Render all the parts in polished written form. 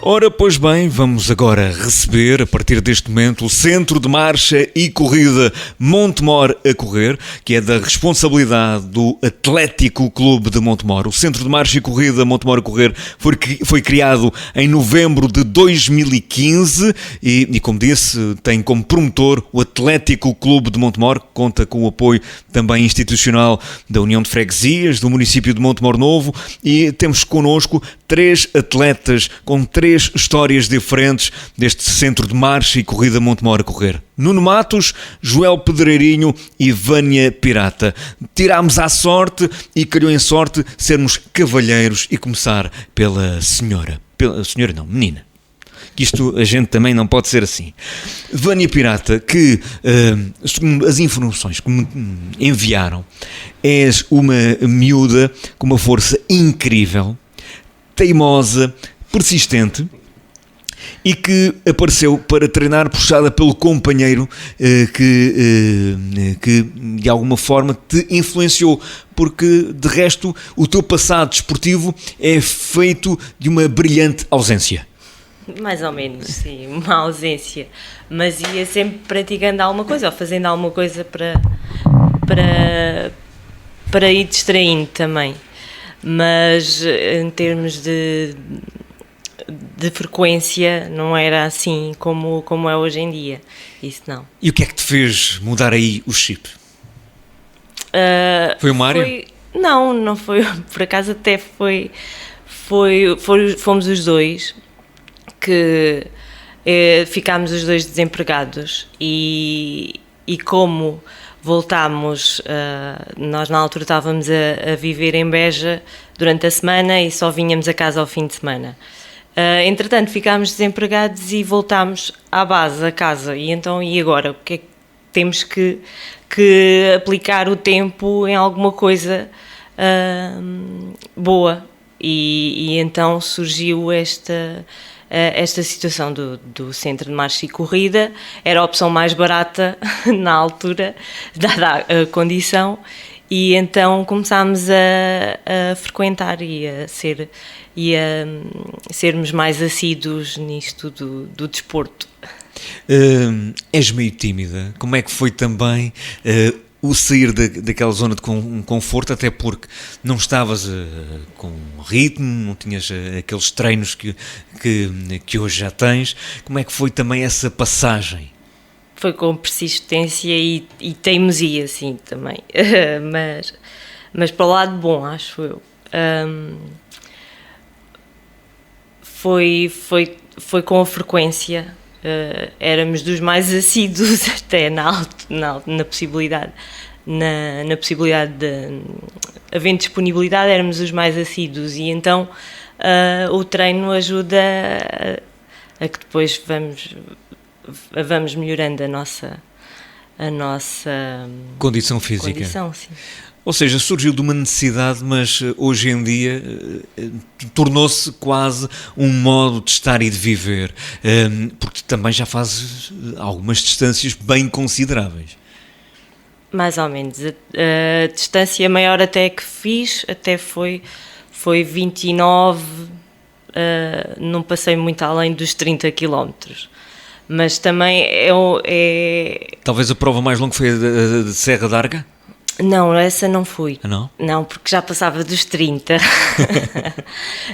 Ora, pois bem, vamos agora receber, a partir deste momento, o Centro de Marcha e Corrida Montemor a Correr, que é da responsabilidade do Atlético Clube de Montemor. O Centro de Marcha e Corrida Montemor a Correr foi criado em novembro de 2015 e, como disse, tem como promotor o Atlético Clube de Montemor, que conta com o apoio também institucional da União de Freguesias, do município de Montemor Novo, e temos connosco 3 atletas com 3 histórias diferentes deste Centro de Marcha e Corrida Montemor a Correr. Nuno Matos, Joel Pedreirinho e Vânia Pirata. Tirámos à sorte e calhou em sorte sermos cavalheiros e começar pela senhora. Senhora não, menina. Que isto a gente também não pode ser assim. Vânia Pirata, que segundo as informações que me enviaram, és uma miúda com uma força incrível, teimosa, persistente e que apareceu para treinar puxada pelo companheiro que de alguma forma te influenciou, porque de resto o teu passado desportivo é feito de uma brilhante ausência. Mais ou menos, sim, uma ausência, mas ia sempre praticando alguma coisa ou fazendo alguma coisa para ir distraindo também. Mas em termos de frequência não era assim como é hoje em dia, isso não. E o que é que te fez mudar aí o chip? Foi o Mário? Não foi, por acaso até fomos os dois que ficámos os dois desempregados e como voltámos, nós na altura estávamos a viver em Beja durante a semana e só vinhamos a casa ao fim de semana. Entretanto ficámos desempregados e voltámos à base, a casa, e então e agora? O que é que temos que aplicar o tempo em alguma coisa boa? E então surgiu esta situação do Centro de Marcha e Corrida. Era a opção mais barata na altura, dada a condição, e então começámos a frequentar e a sermos mais assíduos nisto do desporto. És meio tímida. Como é que foi também o sair daquela zona de conforto, até porque não estavas com ritmo, não tinhas aqueles treinos que hoje já tens? Como é que foi também essa passagem? Foi com persistência e teimosia, sim, também, mas para o lado bom, acho eu. Foi com a frequência. Éramos dos mais assíduos até na possibilidade, na possibilidade de havendo disponibilidade, éramos os mais assíduos, e então o treino ajuda a que depois vamos melhorando a nossa condição física. Sim. Ou seja, surgiu de uma necessidade, mas hoje em dia tornou-se quase um modo de estar e de viver, porque também já fazes algumas distâncias bem consideráveis. Mais ou menos. A distância maior até que fiz até foi 29, não passei muito além dos 30 km. Mas também é... Talvez a prova mais longa foi a de Serra d'Arga? Não, essa não fui. Não? Não, porque já passava dos 30.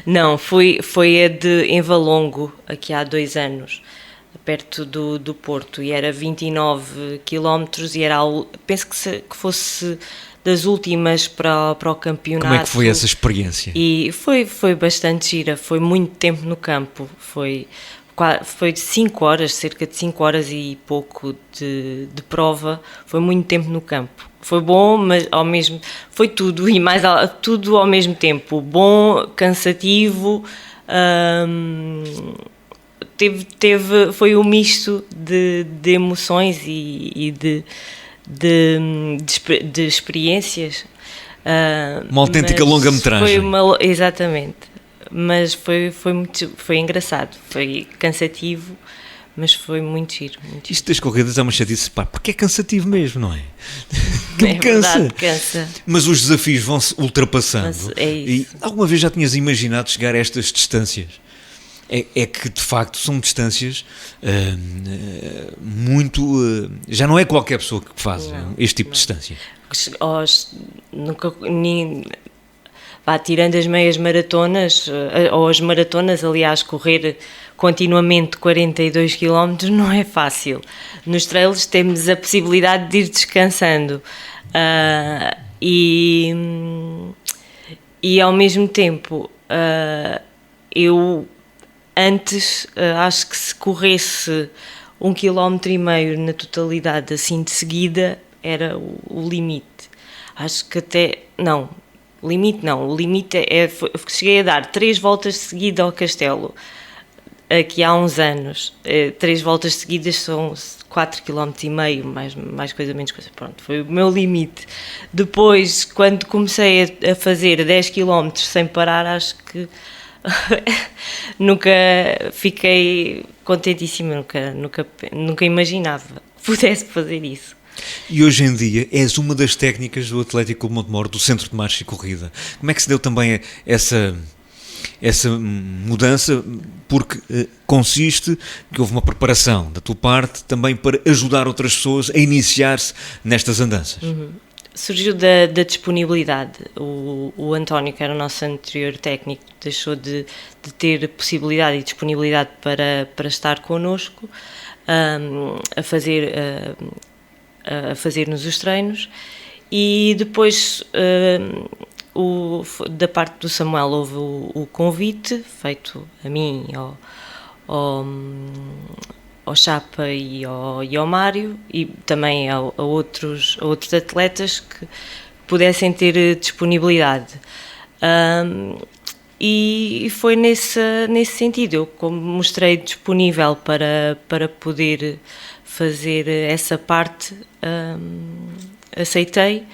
Não, foi a de Envalongo, aqui há 2 anos, perto do Porto, e era 29 km e era, penso que fosse das últimas para o campeonato. Como é que foi essa experiência? E foi bastante gira, foi muito tempo no campo, foi de 5 horas, cerca de 5 horas e pouco de prova, foi muito tempo no campo. Foi bom, mas ao mesmo foi tudo e mais tudo ao mesmo tempo, bom, cansativo, foi um misto de emoções e de experiências. Uma autêntica longa-metragem. Exatamente, mas foi engraçado, foi cansativo, mas foi muito giro. Isto das corridas é uma chatice, porque é cansativo mesmo, não é? É verdade, cansa. Mas os desafios vão-se ultrapassando. Mas é isso. E alguma vez já tinhas imaginado chegar a estas distâncias? É que de facto são distâncias muito. Já não é qualquer pessoa que faz este tipo de distância. Nunca, tirando as meias maratonas, ou as maratonas, aliás, correr continuamente 42 km não é fácil. Nos trails temos a possibilidade de ir descansando e ao mesmo tempo eu antes acho que se corresse 1,5 km na totalidade assim de seguida era o limite. Acho que até não, o limite cheguei a dar 3 voltas seguidas ao castelo aqui há uns anos. 3 voltas seguidas são 4,5 km, mais coisa, menos coisa. Pronto, foi o meu limite. Depois, quando comecei a fazer 10 km sem parar, acho que nunca fiquei contentíssima, nunca imaginava que pudesse fazer isso. E hoje em dia és uma das técnicas do Atlético Clube Montemor, do Centro de Marcha e Corrida. Como é que se deu também essa mudança? Porque consiste que houve uma preparação da tua parte também para ajudar outras pessoas a iniciar-se nestas andanças. Surgiu da disponibilidade. O António, que era o nosso anterior técnico, deixou de ter possibilidade e disponibilidade para estar connosco a fazer-nos os treinos, e depois da parte do Samuel houve o convite feito a mim, ao Chapa e ao Mário, e também a outros atletas que pudessem ter disponibilidade. E foi nesse sentido. Eu, como mostrei disponível para poder fazer essa parte, aceitei,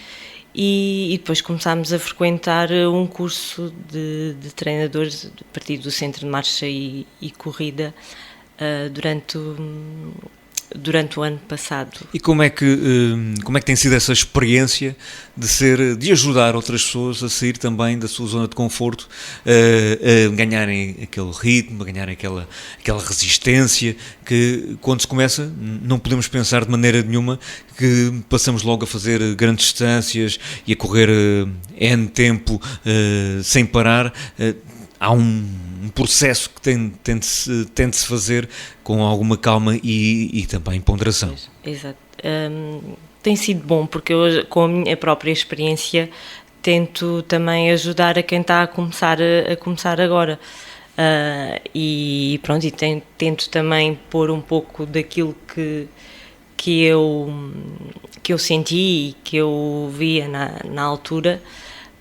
e depois começámos a frequentar um curso de treinadores a partir do Centro de Marcha e Corrida durante o ano passado. E como é que tem sido essa experiência de ajudar outras pessoas a sair também da sua zona de conforto, a ganharem aquele ritmo, a ganharem aquela resistência, que quando se começa não podemos pensar de maneira nenhuma que passamos logo a fazer grandes distâncias e a correr N tempo sem parar. Há um processo que tem de se fazer com alguma calma e também ponderação. Exato. Tem sido bom, porque eu, com a minha própria experiência, tento também ajudar a quem está a começar agora. E pronto, tento também pôr um pouco daquilo que eu senti e que eu via na altura,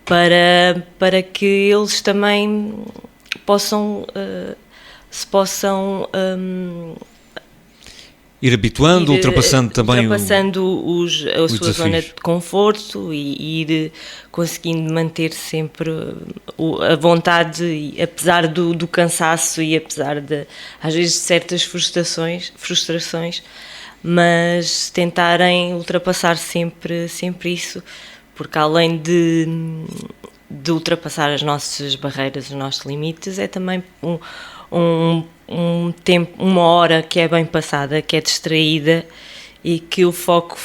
para que eles também se possam ir habituando, ultrapassando também a sua zona de conforto e ir conseguindo manter sempre a vontade, apesar do cansaço e apesar às vezes de certas frustrações, mas tentarem ultrapassar sempre isso, porque além de ultrapassar as nossas barreiras, os nossos limites, é também um tempo, uma hora que é bem passada, que é distraída, e que o foco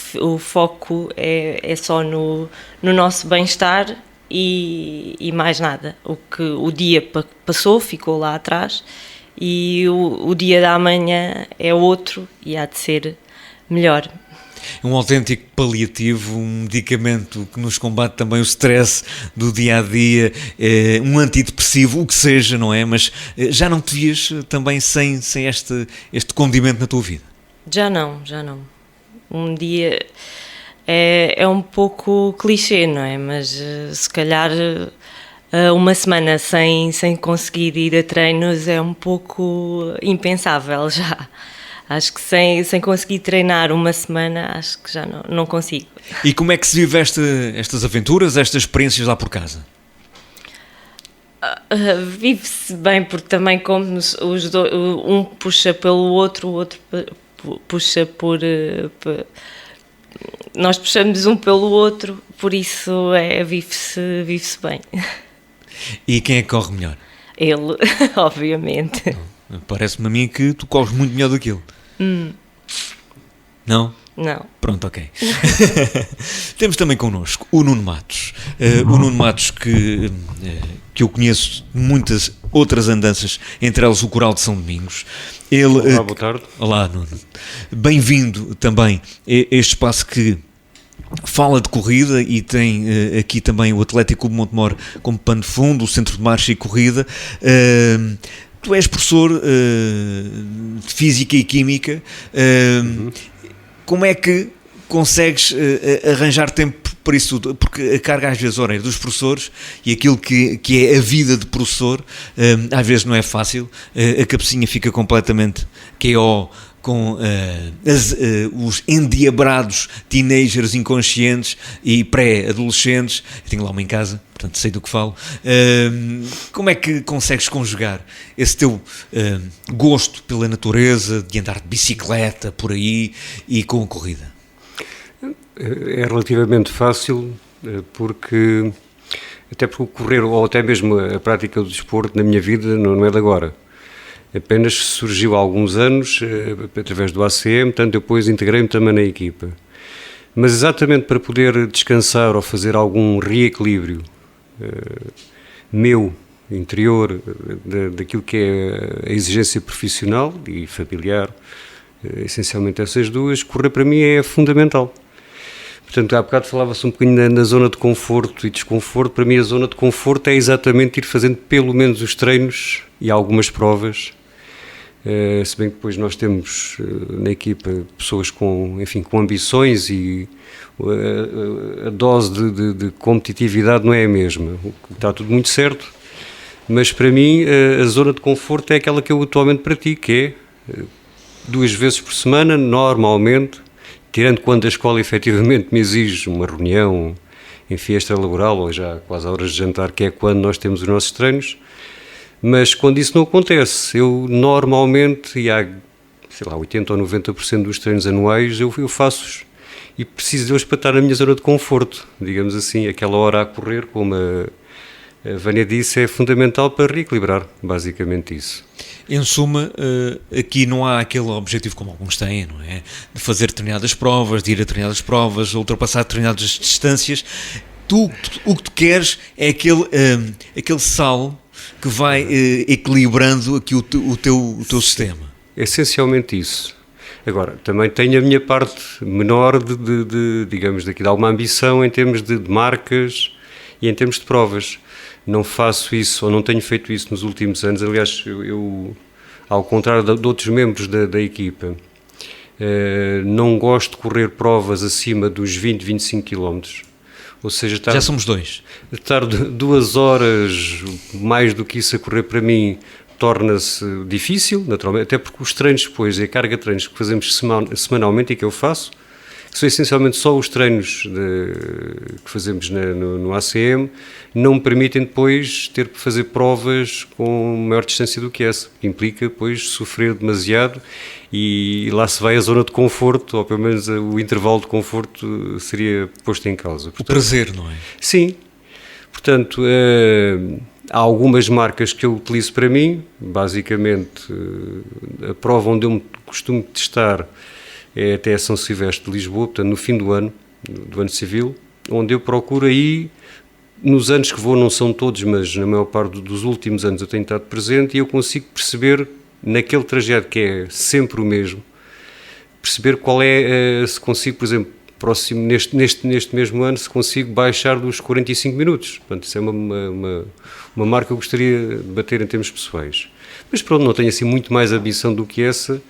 é só no nosso bem-estar e mais nada. O dia passou, ficou lá atrás, e o dia da manhã é outro e há de ser melhor. Um autêntico paliativo, um medicamento que nos combate também o stress do dia-a-dia, um antidepressivo, o que seja, não é? Mas já não te vias também sem este condimento na tua vida? Já não. Um dia é um pouco clichê, não é? Mas se calhar uma semana sem conseguir ir a treinos é um pouco impensável já. Acho que sem conseguir treinar uma semana, acho que já não consigo. E como é que se vive estas aventuras, estas experiências lá por casa? Vive-se bem, porque também como os dois, um puxa pelo outro, o outro puxa por... Nós puxamos um pelo outro, por isso vive-se bem. E quem é que corre melhor? Ele, obviamente. Parece-me a mim que tu corres muito melhor do que ele. Não? Não. Pronto, ok. Temos também connosco o Nuno Matos. O Nuno Matos que eu conheço de muitas outras andanças, entre elas o Coral de São Domingos. Olá, boa tarde. Olá, Nuno. Bem-vindo também a este espaço que fala de corrida e tem aqui também o Atlético Clube Montemor como pano de fundo, o Centro de Marcha e Corrida. Tu és professor de Física e Química. Como é que consegues arranjar tempo para isso tudo? Porque a carga às vezes horária dos professores e aquilo que é a vida de professor às vezes não é fácil, a cabecinha fica completamente KO com os endiabrados teenagers inconscientes e pré-adolescentes. Eu tenho lá uma em casa, portanto sei do que falo. Como é que consegues conjugar esse teu gosto pela natureza, de andar de bicicleta por aí e com a corrida? É relativamente fácil, porque o correr ou até mesmo a prática do desporto na minha vida não é de agora. Apenas surgiu há alguns anos, através do ACM, portanto depois integrei-me também na equipa. Mas exatamente para poder descansar ou fazer algum reequilíbrio meu, interior, daquilo que é a exigência profissional e familiar, essencialmente essas duas, correr para mim é fundamental. Portanto, há bocado falava-se um bocadinho na zona de conforto e desconforto. Para mim a zona de conforto é exatamente ir fazendo pelo menos os treinos e algumas provas, se bem que depois nós temos na equipa pessoas com ambições e a dose de competitividade não é a mesma. Está tudo muito certo, mas para mim a zona de conforto é aquela que eu atualmente pratico, que é 2 vezes por semana, normalmente, tirando quando a escola efetivamente me exige uma reunião, extra-laboral ou já quase a horas de jantar, que é quando nós temos os nossos treinos. Mas quando isso não acontece, eu normalmente, e há 80 ou 90% dos treinos anuais, eu faço-os e preciso deles para estar na minha zona de conforto, digamos assim. Aquela hora a correr, como a Vânia disse, é fundamental para reequilibrar, basicamente isso. Em suma, aqui não há aquele objetivo como alguns têm, não é? De fazer determinadas provas, de ir a determinadas provas, ultrapassar determinadas distâncias. O que tu queres é aquele sal que vai equilibrando aqui o teu sistema. Essencialmente isso. Agora, também tenho a minha parte menor digamos, de alguma ambição em termos de marcas e em termos de provas. Não faço isso, ou não tenho feito isso nos últimos anos. Aliás, eu ao contrário de outros membros da equipa, não gosto de correr provas acima dos 20, 25 km. Ou seja, já somos 2. Estar 2 horas, mais do que isso, a correr para mim torna-se difícil, naturalmente, até porque os treinos depois, a carga de treinos que fazemos semanalmente e que eu faço, que são essencialmente só os treinos que fazemos no ACM, não me permitem depois ter que fazer provas com maior distância do que essa, que implica depois sofrer demasiado e lá se vai a zona de conforto, ou pelo menos o intervalo de conforto seria posto em causa. Portanto, o prazer, não é? Sim. Portanto, há algumas marcas que eu utilizo para mim, basicamente a prova onde eu me costumo testar é até a São Silvestre de Lisboa, portanto no fim do ano civil, onde eu procuro aí, nos anos que vou, não são todos, mas na maior parte dos últimos anos eu tenho estado presente e eu consigo perceber, naquele trajeto que é sempre o mesmo, perceber qual é, se consigo, por exemplo, próximo, neste mesmo ano, se consigo baixar dos 45 minutos. Portanto, isso é uma marca que eu gostaria de bater em termos pessoais. Mas pronto, não tenho assim muito mais ambição do que essa.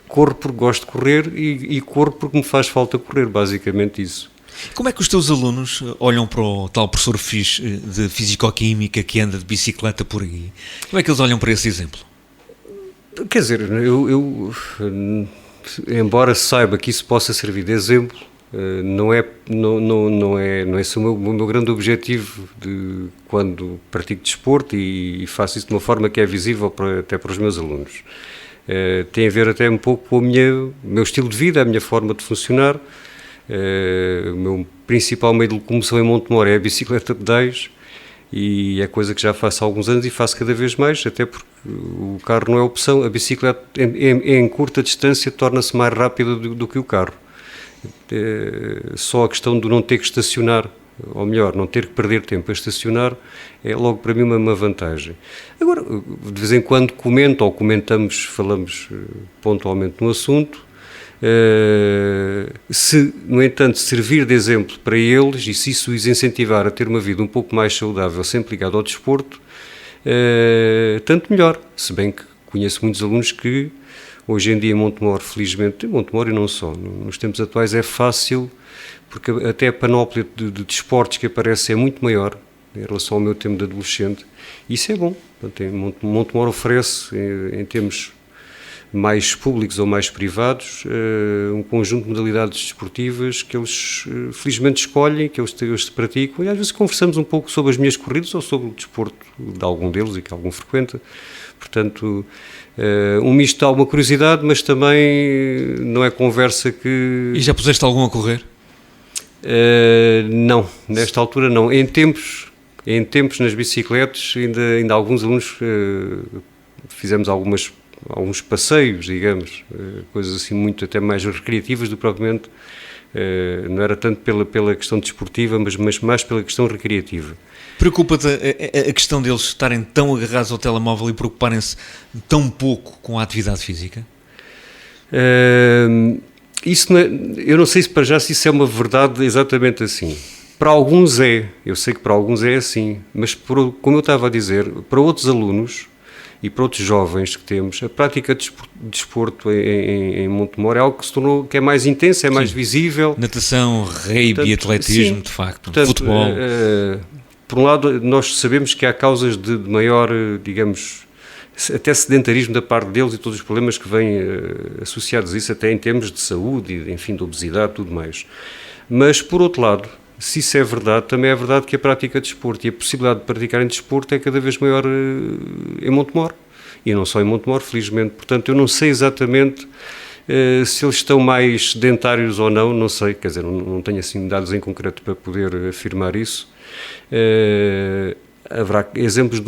Corro porque gosto de correr e corro porque me faz falta correr, basicamente isso. Como é que os teus alunos olham para o tal professor de Fisicoquímica que anda de bicicleta por aí? Como é que eles olham para esse exemplo? Quer dizer, eu embora saiba que isso possa servir de exemplo, não é esse o meu grande objetivo quando pratico desporto e faço isso de uma forma que é visível até para os meus alunos. Tem a ver até um pouco com o meu estilo de vida, a minha forma de funcionar. O meu principal meio de locomoção em Montemor é a bicicleta de pedais E é coisa que já faço há alguns anos e faço cada vez mais, até porque o carro não é opção, a bicicleta em curta distância torna-se mais rápida do que o carro. Só a questão de não ter que estacionar, ou melhor, não ter que perder tempo a estacionar, é logo para mim uma vantagem. Agora, de vez em quando comento ou comentamos, falamos pontualmente no assunto. Se, no entanto, servir de exemplo para eles e se isso os incentivar a ter uma vida um pouco mais saudável, sempre ligado ao desporto, tanto melhor. Se bem que conheço muitos alunos que hoje em dia em Montemor, felizmente, em Montemor e não só, nos tempos atuais é fácil, porque até a panóplia de desportos que aparece é muito maior em relação ao meu tempo de adolescente, e isso é bom. Portanto, Montemor oferece, em termos mais públicos ou mais privados, um conjunto de modalidades desportivas que eles felizmente escolhem, que eles praticam, e às vezes conversamos um pouco sobre as minhas corridas ou sobre o desporto de algum deles e que algum frequenta. Portanto, um misto de alguma curiosidade, mas também não é conversa que... E já puseste algum a correr? Não, nesta altura não. Em tempos nas bicicletas, ainda alguns alunos fizemos alguns passeios, digamos, coisas assim muito até mais recreativas do que propriamente, não era tanto pela questão desportiva, mas mais pela questão recreativa. Preocupa-te a questão deles estarem tão agarrados ao telemóvel e preocuparem-se tão pouco com a atividade física? Isso não é, eu não sei se para já se isso é uma verdade exatamente assim. Para alguns eu sei que para alguns é assim, mas como eu estava a dizer, para outros alunos e para outros jovens que temos, a prática de desporto em Montemor é algo que se tornou, que é mais intenso, é mais visível. Natação, rugby, atletismo, sim, de facto, portanto, futebol. Por um lado, nós sabemos que há causas de maior, digamos, até sedentarismo da parte deles e todos os problemas que vêm associados a isso, até em termos de saúde, enfim, de obesidade e tudo mais. Mas, por outro lado, se isso é verdade, também é verdade que a prática de desporto e a possibilidade de praticarem desporto é cada vez maior em Montemor. E não só em Montemor, felizmente. Portanto, eu não sei exatamente se eles estão mais sedentários ou não sei. Quer dizer, não tenho assim dados em concreto para poder afirmar isso. Haverá exemplos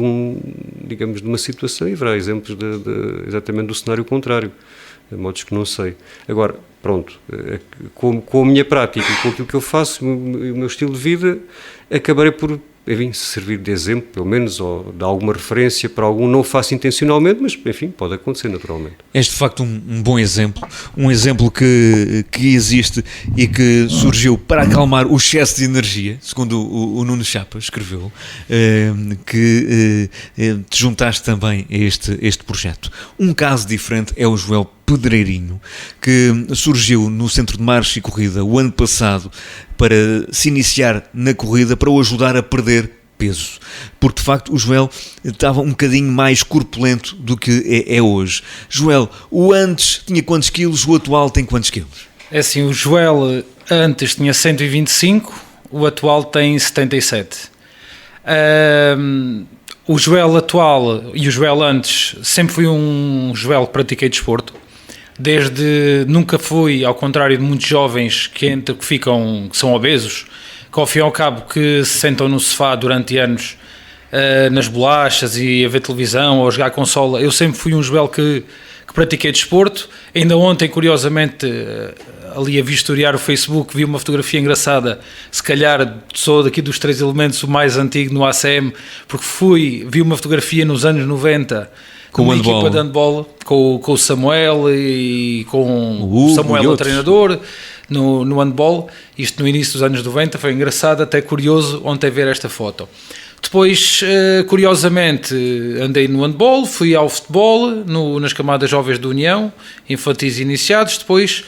digamos, de uma situação e haverá exemplos exatamente do cenário contrário. De modos que não sei. Agora, pronto, com a minha prática e com aquilo que eu faço, o meu estilo de vida, acabarei por, enfim, servir de exemplo, pelo menos, ou de alguma referência para algum, não o faço intencionalmente, mas, enfim, pode acontecer naturalmente. És, de facto, um bom exemplo, um exemplo que existe e que surgiu para acalmar o excesso de energia, segundo o Nuno Chapa escreveu, que te juntaste também a este projeto. Um caso diferente é o Joel Pedreirinho, que surgiu no Centro de Marcha e Corrida o ano passado para se iniciar na corrida, para o ajudar a perder peso, porque de facto o Joel estava um bocadinho mais corpulento do que é hoje. Joel, o antes tinha quantos quilos, o atual tem quantos quilos? É assim, o Joel antes tinha 125, o atual tem 77. O Joel atual e o Joel antes sempre foi um Joel que pratiquei desporto. Nunca fui, ao contrário de muitos jovens que são obesos, que ao fim e ao cabo que se sentam no sofá durante anos nas bolachas e a ver televisão ou a jogar consola. Eu sempre fui um Joel que pratiquei desporto. Ainda ontem, curiosamente, ali a vistoriar o Facebook, vi uma fotografia engraçada, se calhar sou daqui dos três elementos o mais antigo no ACM, porque vi uma fotografia nos anos 90 com uma equipa de handball, com o Samuel e com o Samuel, o treinador, no handball. Isto no início dos anos 90, foi engraçado, até curioso ontem ver esta foto. Depois, curiosamente, andei no handball, fui ao futebol, nas camadas jovens do União, infantis e iniciados. Depois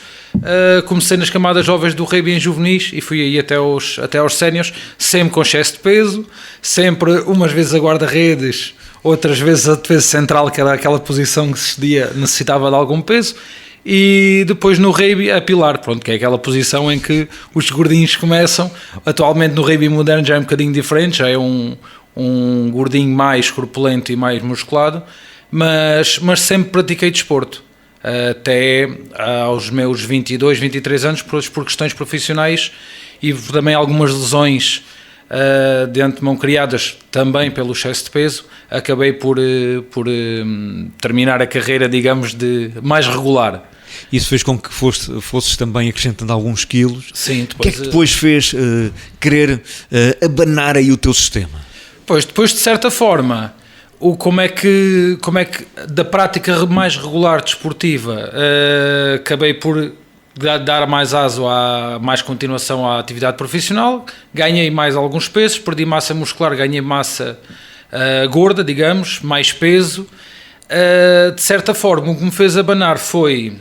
comecei nas camadas jovens do rugby em juvenis e fui aí até aos séniores, sempre com excesso de peso, sempre umas vezes a guarda-redes, outras vezes a defesa central, que era aquela posição que se necessitava de algum peso, e depois no rugby a pilar, pronto, que é aquela posição em que os gordinhos começam. Atualmente no rugby moderno já é um bocadinho diferente, já é um gordinho mais corpulento e mais musculado, mas sempre pratiquei desporto, até aos meus 22, 23 anos, por questões profissionais e também algumas lesões de antemão criadas também pelo excesso de peso, acabei por terminar a carreira, digamos, de mais regular. Isso fez com que fosses também acrescentando alguns quilos. Sim, O que é que depois fez querer abanar aí o teu sistema? Pois, depois de certa forma, como é que da prática mais regular desportiva, acabei por dar mais aso, mais continuação à atividade profissional, ganhei mais alguns pesos, perdi massa muscular, ganhei massa gorda, digamos, mais peso. De certa forma, o que me fez abanar foi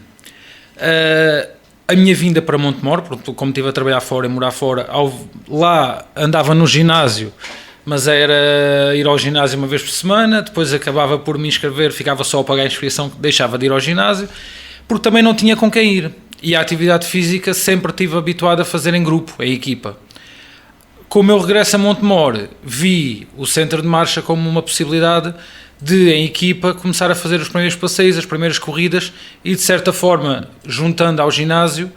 a minha vinda para Montemor, porque como estive a trabalhar fora e morar fora, lá andava no ginásio, mas era ir ao ginásio uma vez por semana, depois acabava por me inscrever, ficava só a pagar a inscrição, deixava de ir ao ginásio, porque também não tinha com quem ir. E a atividade física sempre estive habituado a fazer em grupo, em equipa. Com o meu regresso a Montemor, vi o centro de marcha como uma possibilidade de, em equipa, começar a fazer os primeiros passeios, as primeiras corridas e, de certa forma, juntando ao ginásio,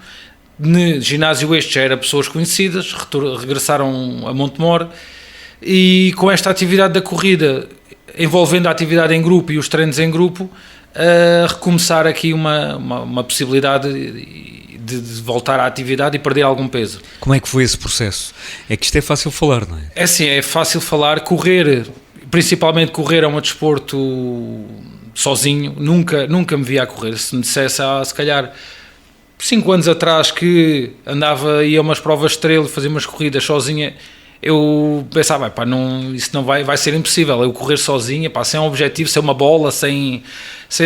ginásio este já era pessoas conhecidas, regressaram a Montemor, e com esta atividade da corrida, envolvendo a atividade em grupo e os treinos em grupo, recomeçar aqui uma possibilidade de voltar à atividade e perder algum peso. Como é que foi esse processo? É que isto é fácil falar, não é? É assim, é fácil falar, principalmente correr é um desporto sozinho, nunca me via a correr. Se me dissesse, se calhar 5 anos atrás que ia a umas provas de estrela, fazia umas corridas sozinha, eu pensava, isso não vai ser impossível, eu correr sozinha, sem um objetivo, sem uma bola, sem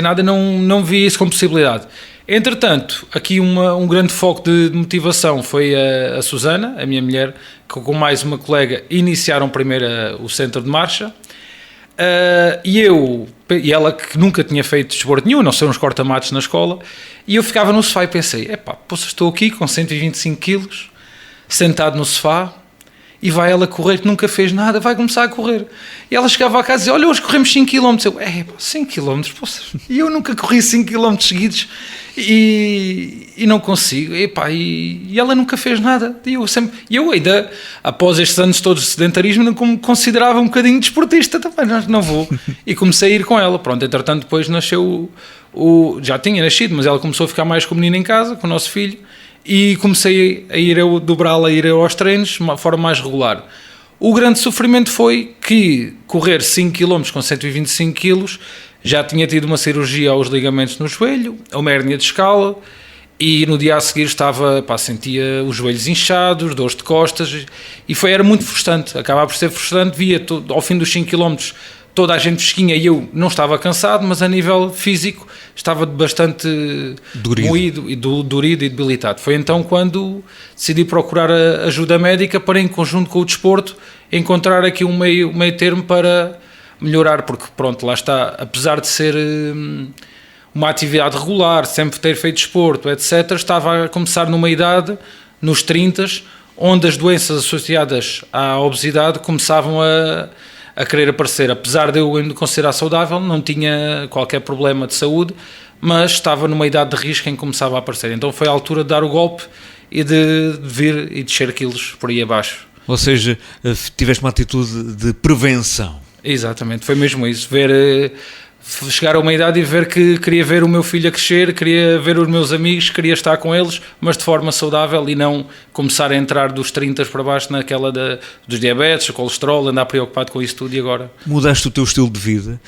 nada, não vi isso como possibilidade. Entretanto, aqui um grande foco de motivação foi a Susana, a minha mulher, que com mais uma colega iniciaram primeiro o centro de marcha, e ela que nunca tinha feito desporto nenhum, não sei, uns corta-matos na escola, e eu ficava no sofá e pensei, estou aqui com 125 quilos, sentado no sofá, e vai ela correr, que nunca fez nada, vai começar a correr. E ela chegava a casa e dizia, olha, hoje corremos 5 km. Eu, 5 km? E eu nunca corri 5 km seguidos e não consigo. E ela nunca fez nada. E eu ainda, após estes anos todos de sedentarismo, não me considerava um bocadinho desportista, também não vou. E comecei a ir com ela. Pronto, entretanto, depois nasceu já tinha nascido, mas ela começou a ficar mais com o menino em casa, com o nosso filho. E comecei a ir aos treinos de uma forma mais regular. O grande sofrimento foi que correr 5 km com 125 kg, já tinha tido uma cirurgia aos ligamentos no joelho, uma hérnia de escala, e no dia a seguir sentia os joelhos inchados, dores de costas, e era muito frustrante, acabava por ser frustrante, via ao fim dos 5 km toda a gente fresquinha e eu não estava cansado, mas a nível físico estava bastante moído e dorido e debilitado. Foi então quando decidi procurar a ajuda médica para, em conjunto com o desporto, encontrar aqui um meio termo para melhorar, porque pronto, lá está, apesar de ser uma atividade regular, sempre ter feito desporto, etc., estava a começar numa idade, nos 30, onde as doenças associadas à obesidade começavam a querer aparecer. Apesar de eu me considerar saudável, não tinha qualquer problema de saúde, mas estava numa idade de risco em que começava a aparecer. Então foi a altura de dar o golpe e de vir e descer quilos por aí abaixo. Ou seja, tiveste uma atitude de prevenção. Exatamente, foi mesmo isso. Chegar a uma idade e ver que queria ver o meu filho a crescer, queria ver os meus amigos, queria estar com eles, mas de forma saudável e não começar a entrar dos 30 para baixo naquela dos diabetes, o colesterol, andar preocupado com isso tudo. E agora? Mudaste o teu estilo de vida,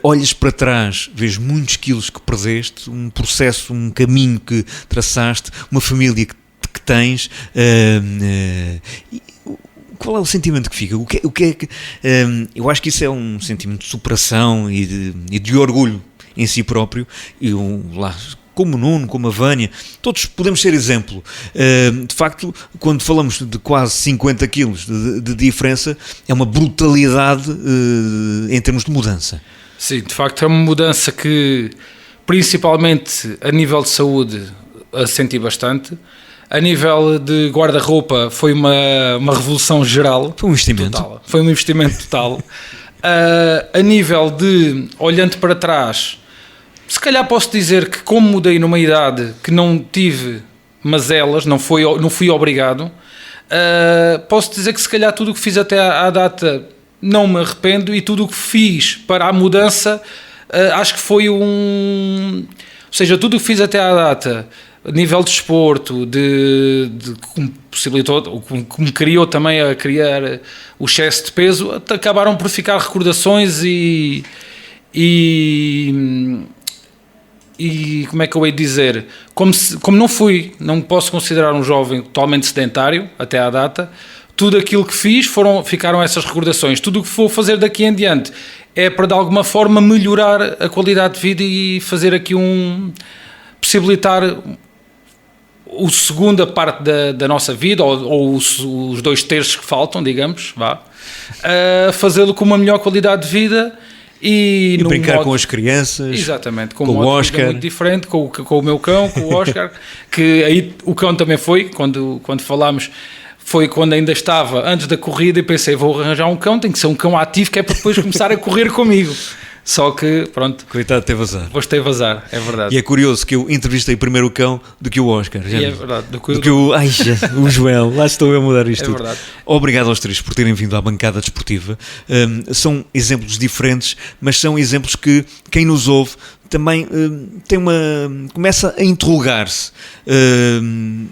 olhas para trás, vês muitos quilos que perdeste, um processo, um caminho que traçaste, uma família que tens. Qual é o sentimento que fica? O que é que eu acho que isso é um sentimento de superação e de orgulho em si próprio. Como o Nuno, como a Vânia, todos podemos ser exemplo. De facto, quando falamos de quase 50 quilos de diferença, é uma brutalidade em termos de mudança. Sim, de facto é uma mudança que, principalmente a nível de saúde, a senti bastante. A nível de guarda-roupa foi uma revolução geral. Foi um investimento. Total. Foi um investimento total. A nível de, olhando para trás, se calhar posso dizer que como mudei numa idade que não tive mazelas, não fui obrigado, posso dizer que se calhar tudo o que fiz até à data não me arrependo, e tudo o que fiz para a mudança acho que foi ou seja, tudo o que fiz até à data a nível de desporto, que me possibilitou, que me criou também a criar o excesso de peso, acabaram por ficar recordações e como é que eu hei de dizer, como não posso considerar um jovem totalmente sedentário até à data, tudo aquilo que fiz ficaram essas recordações. Tudo o que vou fazer daqui em diante é para de alguma forma melhorar a qualidade de vida e fazer aqui possibilitar a segunda parte da nossa vida, ou os 2/3 que faltam, digamos, fazê-lo com uma melhor qualidade de vida e brincar com as crianças. Exatamente, com o Oscar, muito diferente, com o meu cão, com o Oscar, que aí o cão também foi, quando falámos, foi quando ainda estava antes da corrida, e pensei, vou arranjar um cão, tem que ser um cão ativo, que é para depois começar a correr comigo. Só que, pronto. Coitado, teve azar. Gostei de vazar, é verdade. E é curioso que eu entrevistei primeiro o cão do que o Oscar. É verdade. Do que o Joel. Lá estou eu a mudar isto tudo. Verdade. Obrigado aos três por terem vindo à bancada desportiva. São exemplos diferentes, mas são exemplos que quem nos ouve também começa a interrogar-se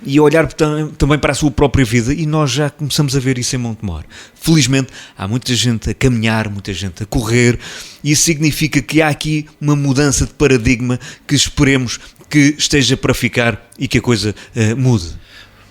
e a olhar também para a sua própria vida, e nós já começamos a ver isso em Montemor. Felizmente há muita gente a caminhar, muita gente a correr, e isso significa que há aqui uma mudança de paradigma que esperemos que esteja para ficar e que a coisa mude.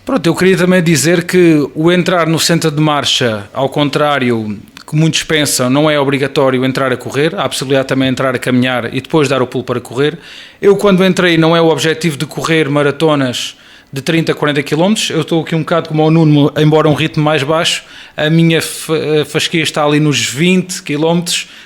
Pronto, eu queria também dizer que o entrar no centro de marcha, ao contrário que muitos pensam, não é obrigatório entrar a correr, há a possibilidade também de entrar a caminhar e depois dar o pulo para correr. Eu, quando entrei, não é o objetivo de correr maratonas de 30 a 40 km, eu estou aqui um bocado como o Nuno, embora um ritmo mais baixo, a minha fasquia está ali nos 20 km,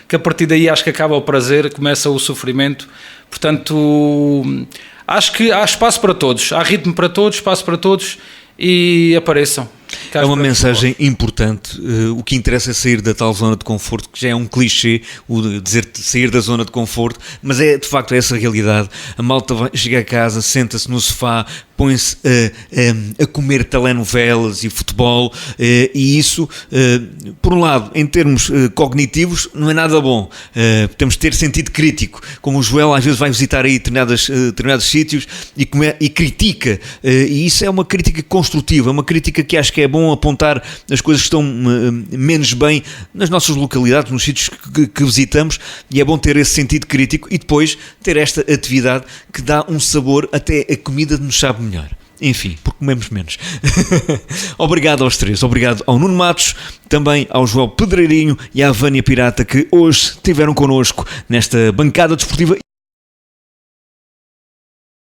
que a partir daí acho que acaba o prazer, começa o sofrimento. Portanto, acho que há espaço para todos, há ritmo para todos, espaço para todos, e apareçam. É uma mensagem importante. O que interessa é sair da tal zona de conforto, que já é um clichê, o dizer sair da zona de conforto, mas é de facto essa a realidade. A malta chega a casa, senta-se no sofá, põe-se a comer telenovelas e futebol, e isso, por um lado, em termos cognitivos, não é nada bom. Temos de ter sentido crítico, como o Joel às vezes vai visitar aí determinados sítios e critica, e isso é uma crítica construtiva, é uma crítica que acho que é bom apontar as coisas que estão menos bem nas nossas localidades, nos sítios que visitamos, e é bom ter esse sentido crítico e depois ter esta atividade que dá um sabor, até a comida nos sabe melhor. Enfim, porque comemos menos. Obrigado aos três, obrigado ao Nuno Matos, também ao João Pedreirinho e à Vânia Pirata, que hoje estiveram connosco nesta bancada desportiva.